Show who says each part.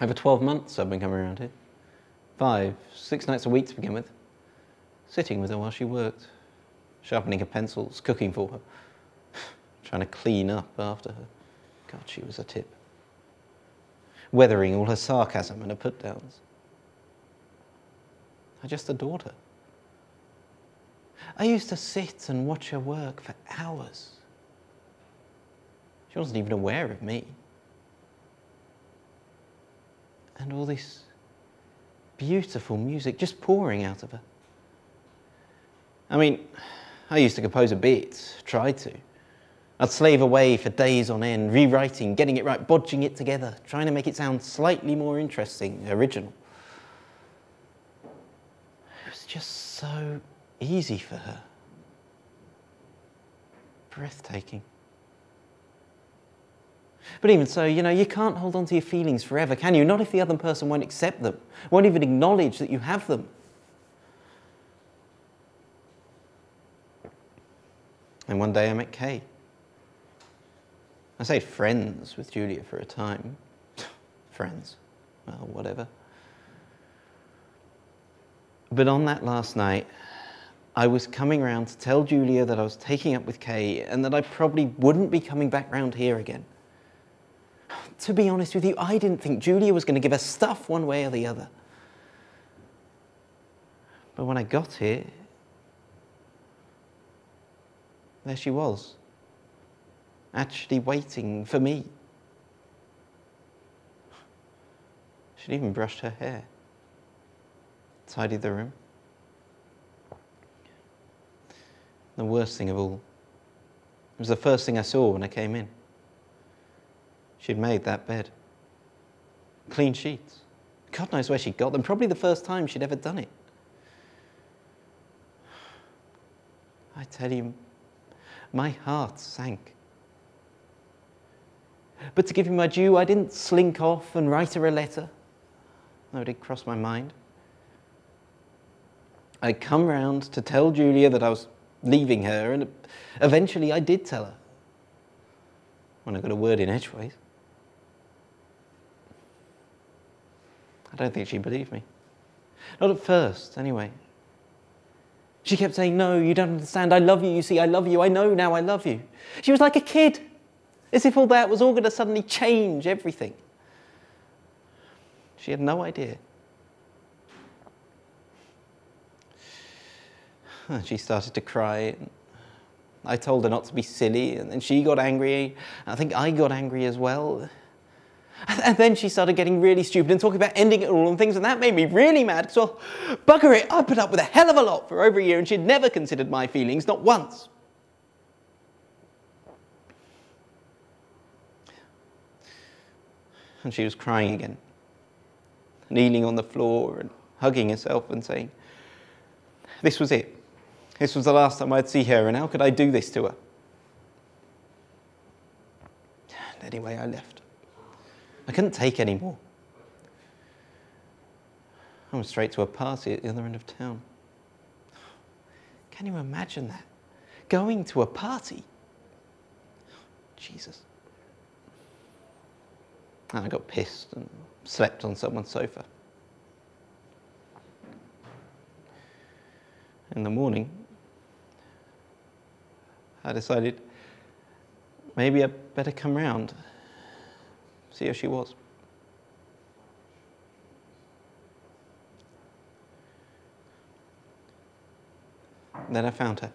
Speaker 1: Over 12 months I've been coming around here. 5, 6 nights a week to begin with. Sitting with her while she worked. Sharpening her pencils, cooking for her. Trying to clean up after her. God, she was a tip. Weathering all her sarcasm and her put-downs. I just adored her. I used to sit and watch her work for hours. She wasn't even aware of me. And all this beautiful music just pouring out of her. I mean, I used to compose a bit, tried to. I'd slave away for days on end, rewriting, getting it right, bodging it together, trying to make it sound slightly more interesting, original. It was just so easy for her. Breathtaking. But even so, you know, you can't hold on to your feelings forever, can you? Not if the other person won't accept them, won't even acknowledge that you have them. And one day I met Kay. I stayed friends with Julia for a time. Friends. Well, whatever. But on that last night, I was coming round to tell Julia that I was taking up with Kay and that I probably wouldn't be coming back round here again. To be honest with you, I didn't think Julia was going to give us stuff one way or the other. But when I got here, there she was, actually waiting for me. She'd even brushed her hair, tidied the room. The worst thing of all, it was the first thing I saw when I came in. She'd made that bed. Clean sheets. God knows where she got them. Probably the first time she'd ever done it. I tell you, my heart sank. But to give him my due, I didn't slink off and write her a letter, though it did cross my mind. I'd come round to tell Julia that I was leaving her, and eventually I did tell her, when I got a word in edgeways. I don't think she believed me. Not at first, anyway. She kept saying, no, you don't understand, I love you, you see, I love you, I know now I love you. She was like a kid, as if all that was all going to suddenly change everything. She had no idea. She started to cry. I told her not to be silly, and then she got angry. I think I got angry as well. And then she started getting really stupid and talking about ending it all and things, and that made me really mad, because, well, bugger it, I put up with a hell of a lot for over a year, and she'd never considered my feelings, not once. And she was crying again, kneeling on the floor and hugging herself and saying, this was it. This was the last time I'd see her, and how could I do this to her? And anyway, I left. I couldn't take any more. I went straight to a party at the other end of town. Can you imagine that? Going to a party? Jesus. And I got pissed and slept on someone's sofa. In the morning, I decided maybe I'd better come round, see how she was. Then I found her.